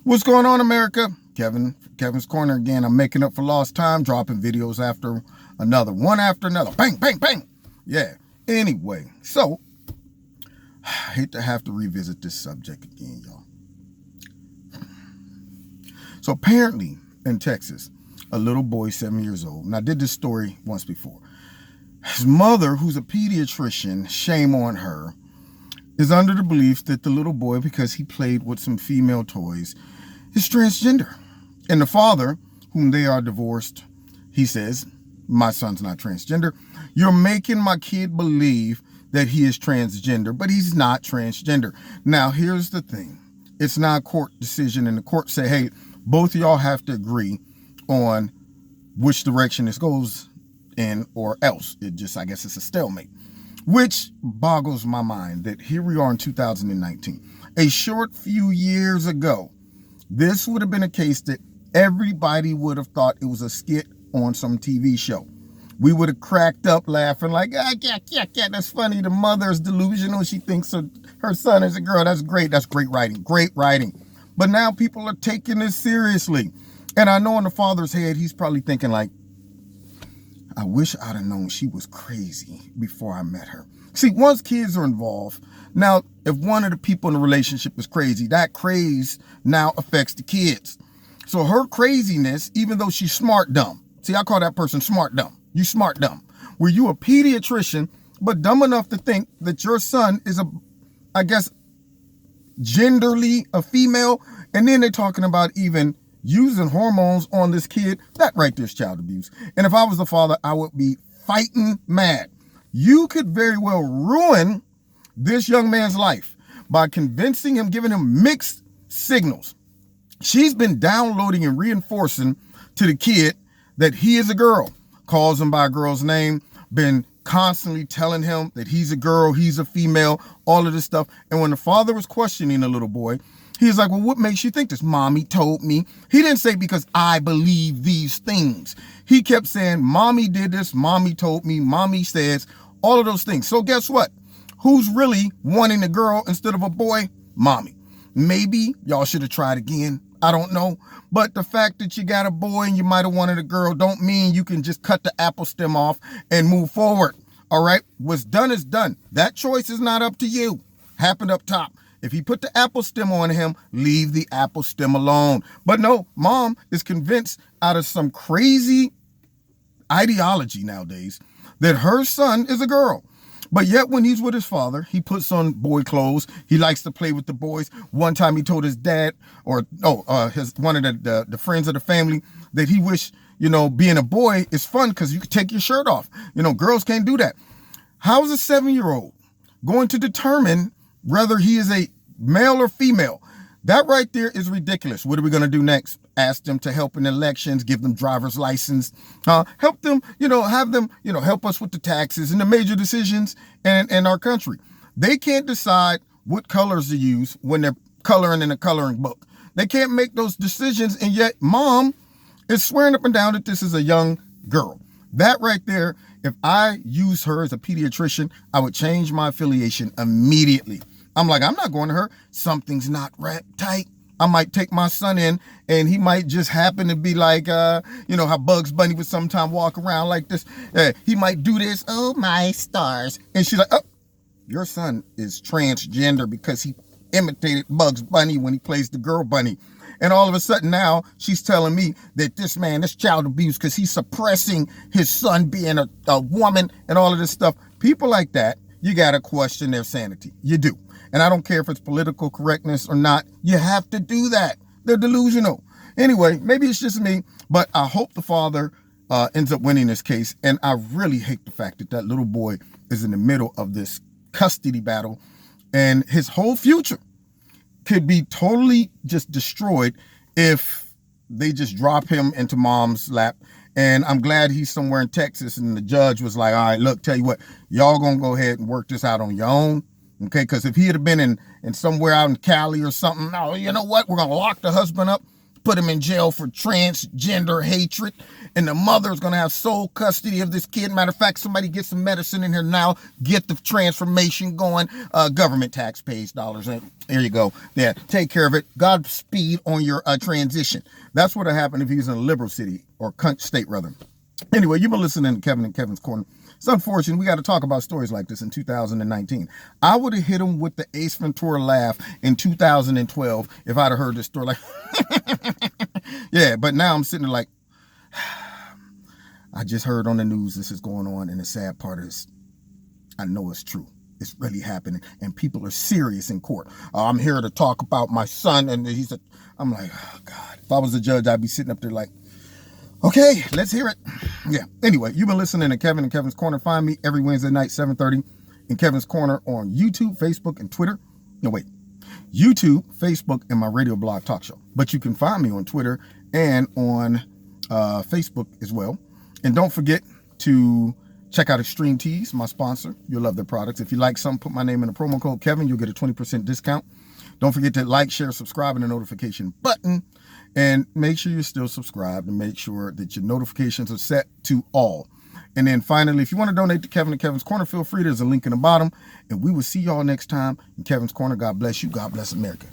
What's going on, America? Kevin's Corner again. I'm making up for lost time, dropping videos after another, one after another. Bang, bang, bang. Yeah. Anyway, so I hate to have to revisit this subject again, y'all. So apparently in Texas, a little boy, 7 years old, and I did this story once before. His mother, who's a pediatrician, shame on her, is under the belief that the little boy, because he played with some female toys, is transgender. And the father, whom they are divorced, he says, my son's not transgender. You're making my kid believe that he is transgender, but he's not transgender. Now, here's the thing. It's not a court decision, and the court say, hey, both of y'all have to agree on which direction this goes in or else. I guess it's a stalemate. Which boggles my mind that here we are in 2019. A short few years ago, this would have been a case that everybody would have thought it was a skit on some TV show. We would have cracked up laughing like, yeah, that's funny. The mother is delusional. She thinks her son is a girl. That's great. That's great writing. But now people are taking this seriously. And I know in the father's head, he's probably thinking like, I wish I'd have known she was crazy before I met her. See, once kids are involved, now, if one of the people in the relationship is crazy, that craze now affects the kids. So her craziness, even though she's smart dumb. See, I call that person smart dumb. You smart dumb. Were you a pediatrician, but dumb enough to think that your son is genderly a female, and then they're talking about even using hormones on this kid? That right there is child abuse. And if I was the father, I would be fighting mad. You could very well ruin this young man's life by convincing him, giving him mixed signals. She's been downloading and reinforcing to the kid that he is a girl, calls him by a girl's name, been constantly telling him that he's a girl, he's a female, all of this stuff. And when the father was questioning the little boy, he's like, well, what makes you think this? Mommy told me. He didn't say because I believe these things. He kept saying, mommy did this, mommy told me, mommy says, all of those things. So guess what? Who's really wanting a girl instead of a boy? Mommy. Maybe y'all should have tried again. I don't know. But the fact that you got a boy and you might have wanted a girl don't mean you can just cut the apple stem off and move forward. All right? What's done is done. That choice is not up to you. Happened up top. If he put the apple stem on him, leave the apple stem alone. But no, mom is convinced out of some crazy ideology nowadays that her son is a girl. But yet when he's with his father, he puts on boy clothes. He likes to play with the boys. One time he told his dad one of the friends of the family that he wished, being a boy is fun because you could take your shirt off. Girls can't do that. How is a 7-year-old going to determine whether he is a male or female? That right there is ridiculous. What are we going to do next? Ask them to help in elections, give them driver's license, help them, have them, help us with the taxes and the major decisions in our country. They can't decide what colors to use when they're coloring in a coloring book. They can't make those decisions. And yet mom is swearing up and down that this is a young girl. That right there, if I use her as a pediatrician, I would change my affiliation immediately. I'm like, I'm not going to her. Something's not wrapped tight. I might take my son in and he might just happen to be like, how Bugs Bunny would sometime walk around like this. He might do this. Oh, my stars. And she's like, oh, your son is transgender because he imitated Bugs Bunny when he plays the girl bunny. And all of a sudden now she's telling me that this man is child abuse because he's suppressing his son being a woman and all of this stuff. People like that, you got to question their sanity. You do. And I don't care if it's political correctness or not. You have to do that. They're delusional. Anyway, maybe it's just me, but I hope the father ends up winning this case. And I really hate the fact that little boy is in the middle of this custody battle and his whole future could be totally just destroyed if they just drop him into mom's lap. And I'm glad he's somewhere in Texas and the judge was like, all right, look, tell you what, y'all gonna go ahead and work this out on your own. Okay, because if he had been in somewhere out in Cali or something, no, you know what? We're going to lock the husband up, put him in jail for transgender hatred, and the mother's going to have sole custody of this kid. Matter of fact, somebody get some medicine in here now, get the transformation going. Government tax pays dollars. And there you go. Yeah, take care of it. Godspeed on your transition. That's what would have happened if he was in a liberal city or state, rather. Anyway, you've been listening to Kevin and Kevin's Corner. It's unfortunate we got to talk about stories like this in 2019. I would have hit him with the Ace Ventura laugh in 2012 if I'd have heard this story. Like, yeah, but now I'm sitting there like, I just heard on the news this is going on, and the sad part is I know it's true. It's really happening, and people are serious in court. I'm here to talk about my son, and I'm like, oh, God. If I was a judge, I'd be sitting up there like, okay, let's hear it. Yeah. Anyway, you've been listening to Kevin and Kevin's Corner. Find me every Wednesday night, 7:30 in Kevin's Corner on YouTube, Facebook, and Twitter. No, wait. YouTube, Facebook, and my radio blog talk show. But you can find me on Twitter and on Facebook as well. And don't forget to check out Extreme Teas, my sponsor. You'll love their products. If you like something, put my name in the promo code Kevin. You'll get a 20% discount. Don't forget to like, share, subscribe, and the notification button. And make sure you're still subscribed, and make sure that your notifications are set to all. And then finally, if you want to donate to Kevin and Kevin's Corner, feel free. There's a link in the bottom. And we will see y'all next time in Kevin's Corner. God bless you. God bless America.